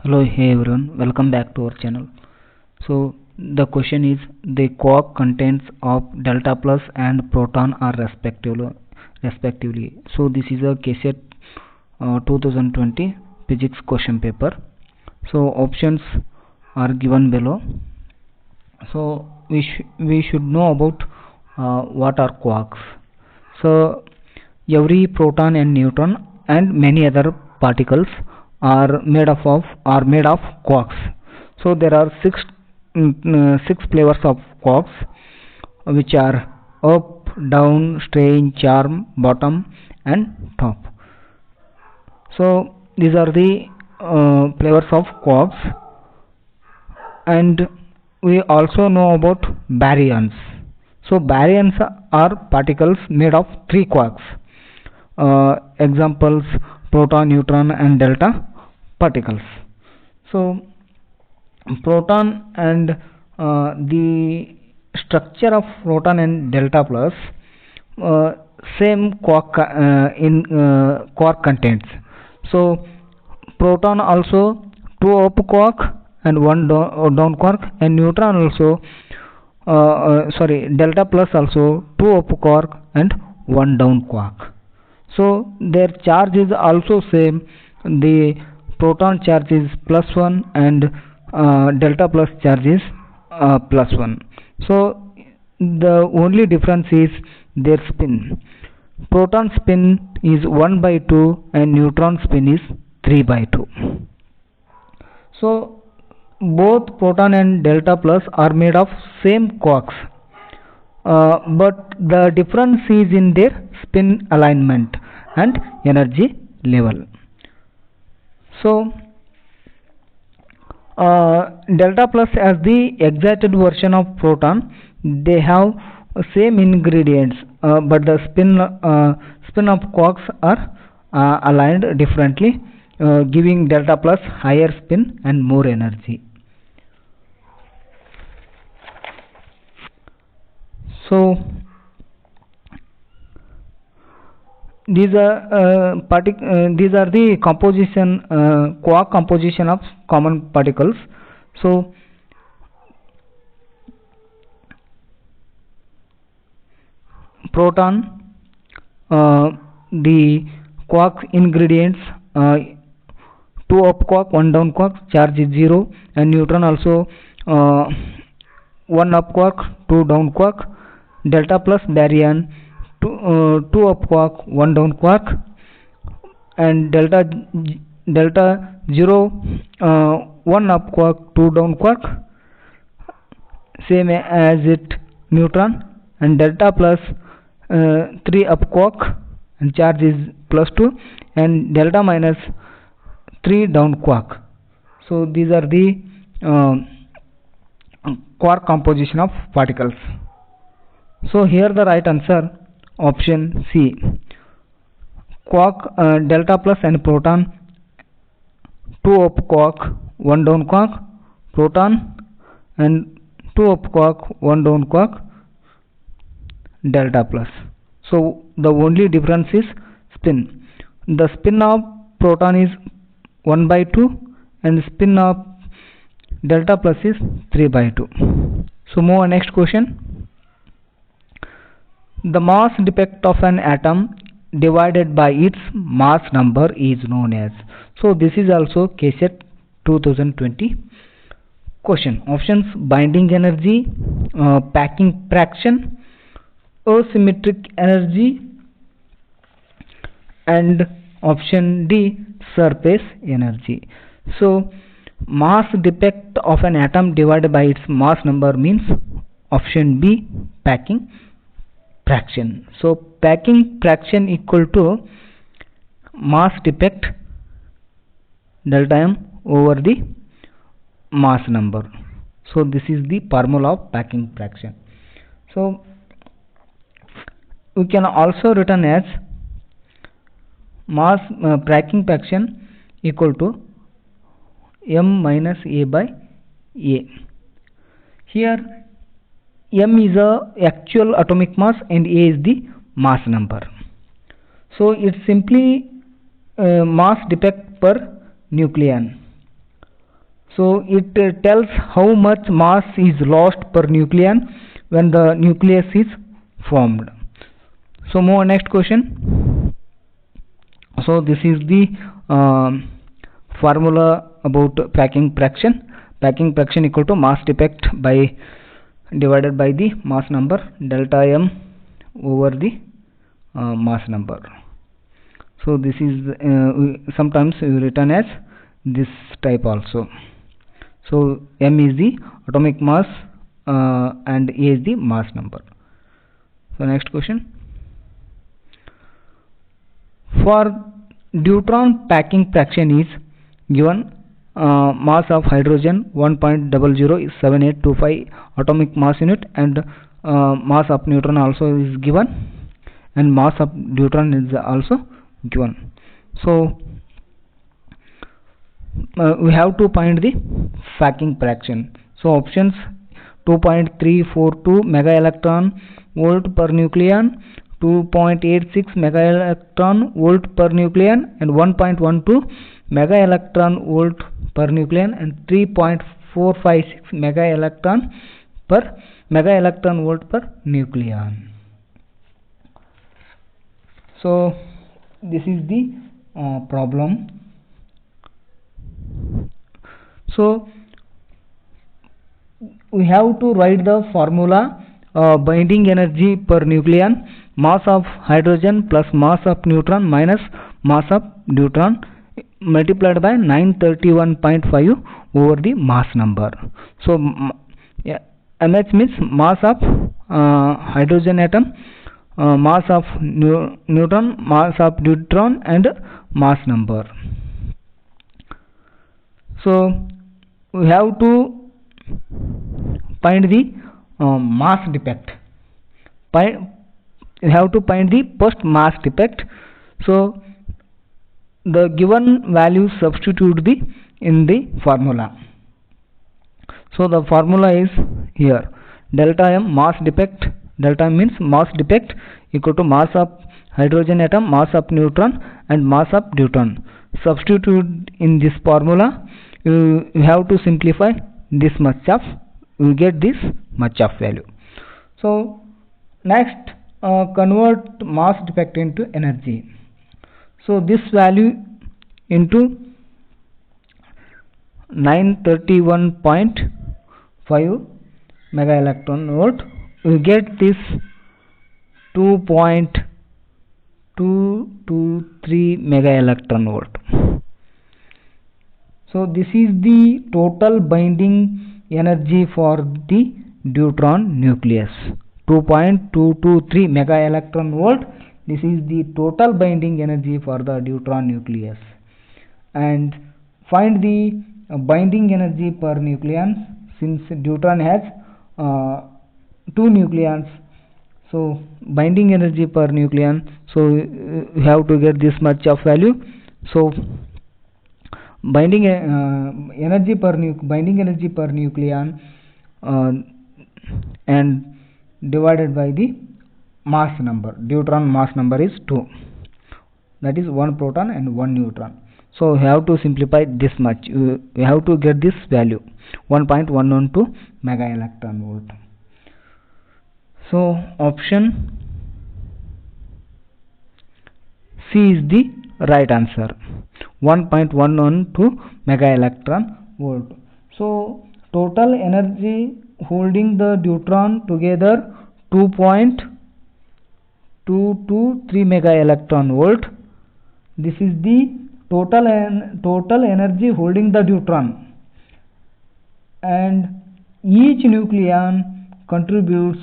Hello, hey everyone, welcome back to our channel. So the question is the quark contents of delta plus and proton are respectively. So this is a KSET 2020 physics question paper. So options are given below. So we should know about what are quarks. So every proton and neutron and many other particles are made of quarks. So there are six flavors of quarks, which are up, down, strange, charm, bottom, and top. So these are the flavors of quarks, and we also know about baryons. So baryons are particles made of three quarks. Examples: proton, neutron, and delta particles. So proton and the structure of proton and delta plus same quark in quark contents. So proton also two up quark and one down quark, and neutron also delta plus also two up quark and one down quark. So their charge is also same. The proton charge is +1 and delta plus charge is +1. So the only difference is their spin. Proton spin is 1/2 and neutron spin is 3/2. So both proton and delta plus are made of same quarks, but the difference is in their spin alignment and energy level. So delta plus as the excited version of proton, they have same ingredients, but the spin of quarks are aligned differently, giving delta plus higher spin and more energy. So these are the composition quark composition of common particles. So proton, the quark ingredients, 2 up quark, 1 down quark, charge is 0, and neutron also 1 up quark, 2 down quark. Delta plus baryon, 2 up quark, 1 down quark, and delta 0, 1 up quark, 2 down quark, same as it neutron, and delta plus 3 up quark and charge is +2, and delta minus 3 down quark. So these are the quark composition of particles. So here the right answer, option C. Quark, delta plus and proton, 2 up quark, 1 down quark, proton, and 2 up quark, 1 down quark, delta plus. So the only difference is spin. The spin of proton is 1/2 and spin of delta plus is 3/2. So move on next question. The mass defect of an atom divided by its mass number is known as. So this is also KSET 2020 question. Options: binding energy, packing fraction, asymmetric energy, and option D, surface energy. So mass defect of an atom divided by its mass number means option B, packing fraction. So packing fraction equal to mass defect delta m over the mass number. So this is the formula of packing fraction. So we can also written as mass packing fraction equal to m minus a by a. Here m is a actual atomic mass and a is the mass number. So it's simply mass defect per nucleon. So it tells how much mass is lost per nucleon when the nucleus is formed. So move on next question. So this is the formula about packing fraction. Packing fraction equal to mass defect by divided by the mass number, delta m over the mass number. So this is sometimes written as this type also. So m is the atomic mass and a is the mass number. So next question. For deuteron packing fraction is given mass of hydrogen 1.007825 atomic mass unit, and mass of neutron also is given, and mass of deuteron is also given. So we have to find the packing fraction. So options: 2.342 mega electron volt per nucleon, 2.86 mega electron volt per nucleon, and 1.12 mega electron volt per nucleon, and 3.456 mega electron volt per nucleon. So this is the problem. So we have to write the formula: binding energy per nucleon, mass of hydrogen plus mass of neutron minus mass of deuteron multiplied by 931.5 over the mass number. So mh means mass of hydrogen atom, mass of neutron, mass of deuteron, and mass number. So we have to find the mass defect. We have to find the first mass defect. So the given value substitute in the formula. So the formula is here: delta m mass defect. Delta m means mass defect equal to mass of hydrogen atom, mass of neutron, and mass of deuteron. Substitute in this formula. You have to simplify this much of, you get this much of value. So next, convert mass defect into energy. So this value into 931.5 mega electron volt, we get this 2.223 mega electron volt. So this is the total binding energy for the deuteron nucleus, 2.223 mega electron volt. This is the total binding energy for the deuteron nucleus. And find the binding energy per nucleon, since deuteron has 2 nucleons. So binding energy per nucleon, so you have to get this much of value. So binding energy per nucleon and divided by the mass number. Deuteron mass number is 2, that is 1 proton and 1 neutron. So you have to simplify this much. You have to get this value, 1.112 mega electron volt. So option C is the right answer, 1.112 mega electron volt. So total energy holding the deuteron together, 2.223 mega electron volt. This is the total energy holding the deuteron, and each nucleon contributes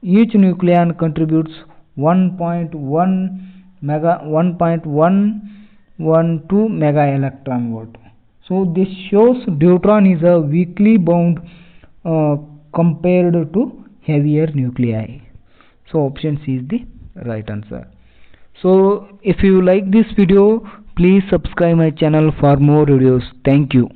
1.112 mega electron volt. So this shows deuteron is a weakly bound compared to heavier nuclei. So option C is the right answer. So if you like this video, please subscribe my channel for more videos. Thank you.